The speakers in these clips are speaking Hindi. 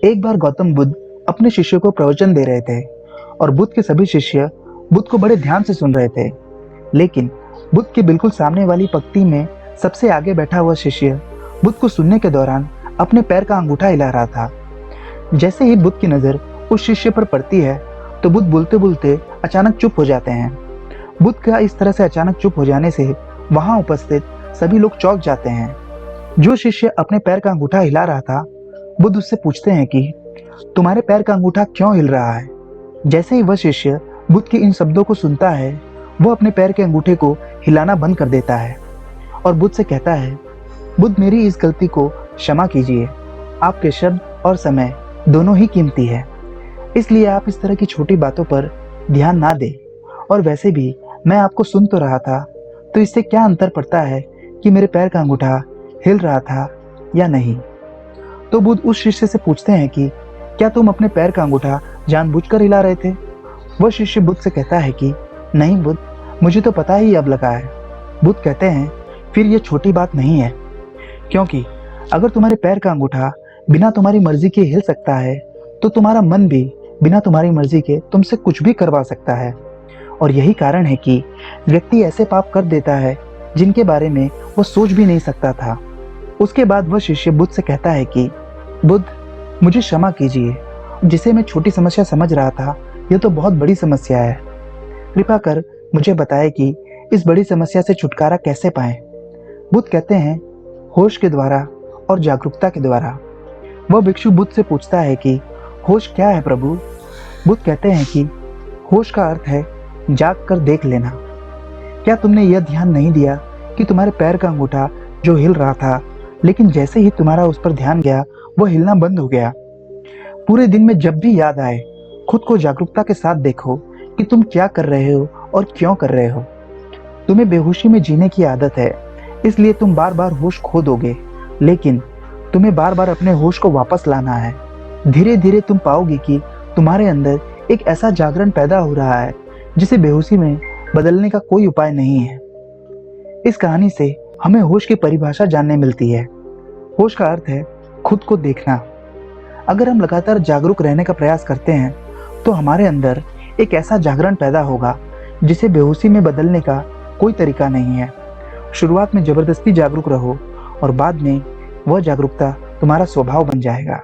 एक बार गौतम बुद्ध अपने शिष्यों को प्रवचन दे रहे थे और बुद्ध के सभी शिष्य बुद्ध को बड़े ध्यान से सुन रहे थे। लेकिन बुद्ध के बिल्कुल सामने वाली पंक्ति में सबसे आगे बैठा हुआ शिष्य बुद्ध को सुनने के दौरान अपने पैर का अंगूठा हिला रहा था। जैसे ही बुद्ध की नजर उस शिष्य पर पड़ती है तो बुद्ध बोलते बोलते अचानक चुप हो जाते हैं। बुद्ध का इस तरह से अचानक चुप हो जाने से वहां उपस्थित सभी लोग चौंक जाते हैं। जो शिष्य अपने पैर का अंगूठा हिला रहा था, बुद्ध उससे पूछते हैं कि तुम्हारे पैर का अंगूठा क्यों हिल रहा है। जैसे ही वह शिष्य बुद्ध के इन शब्दों को सुनता है, वह अपने पैर के अंगूठे को हिलाना बंद कर देता है और बुद्ध से कहता है, बुद्ध मेरी इस गलती को क्षमा कीजिए। आपके शब्द और समय दोनों ही कीमती है, इसलिए आप इस तरह की छोटी बातों पर ध्यान ना दें। और वैसे भी मैं आपको सुन तो रहा था, तो इससे क्या अंतर पड़ता है कि मेरे पैर का अंगूठा हिल रहा था या नहीं। तो बुद्ध उस शिष्य से पूछते हैं कि क्या तुम अपने पैर का अंगूठा जानबूझकर हिला रहे थे। वह शिष्य बुद्ध से कहता है कि नहीं बुद्ध, मुझे तो पता ही अब लगा है। बुद्ध कहते हैं फिर यह छोटी बात नहीं है, क्योंकि अगर तुम्हारे पैर का अंगूठा बिना तुम्हारी मर्जी के हिल सकता है तो तुम्हारा मन भी बिना तुम्हारी मर्जी के तुमसे कुछ भी करवा सकता है। और यही कारण है कि व्यक्ति ऐसे पाप कर देता है जिनके बारे में वो सोच भी नहीं सकता था। उसके बाद वह शिष्य बुद्ध से कहता है कि बुद्ध मुझे क्षमा कीजिए, जिसे मैं छोटी समस्या समझ रहा था यह तो बहुत बड़ी समस्या है। कृपा कर मुझे बताएं कि इस बड़ी समस्या से छुटकारा कैसे पाएं। बुद्ध कहते हैं होश के द्वारा और जागरूकता के द्वारा। वह भिक्षु बुद्ध से पूछता है कि होश क्या है प्रभु। बुद्ध कहते हैं कि होश का अर्थ है जाग कर देख लेना। क्या तुमने यह ध्यान नहीं दिया कि तुम्हारे पैर का अंगूठा जो हिल रहा था, लेकिन जैसे ही तुम्हारा उस पर ध्यान गया वह हिलना बंद हो गया। पूरे दिन में जब भी याद आए खुद को जागरूकता के साथ देखो कि तुम क्या कर रहे हो और क्यों कर रहे हो। तुम्हें बेहोशी में जीने की आदत है, इसलिए तुम बार बार होश खो दोगे, लेकिन तुम्हें बार बार अपने होश को वापस लाना है। धीरे धीरे तुम पाओगे कि तुम्हारे अंदर एक ऐसा जागरण पैदा हो रहा है जिसे बेहोशी में बदलने का कोई उपाय नहीं है। इस कहानी से हमें होश की परिभाषा जानने मिलती है। होश का अर्थ है खुद को देखना। अगर हम लगातार जागरूक रहने का प्रयास करते हैं तो हमारे अंदर एक ऐसा जागरण पैदा होगा जिसे बेहोशी में बदलने का कोई तरीका नहीं है। शुरुआत में जबरदस्ती जागरूक रहो और बाद में वह जागरूकता तुम्हारा स्वभाव बन जाएगा।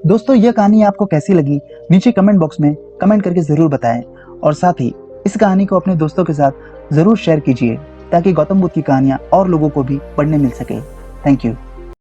दोस्तों, यह कहानी आपको कैसी लगी नीचे कमेंट बॉक्स में कमेंट करके जरूर बताएं और साथ ही इस कहानी को अपने दोस्तों के साथ जरूर शेयर कीजिए ताकि गौतम बुद्ध की कहानियां और लोगों को भी पढ़ने मिल सके। Thank you.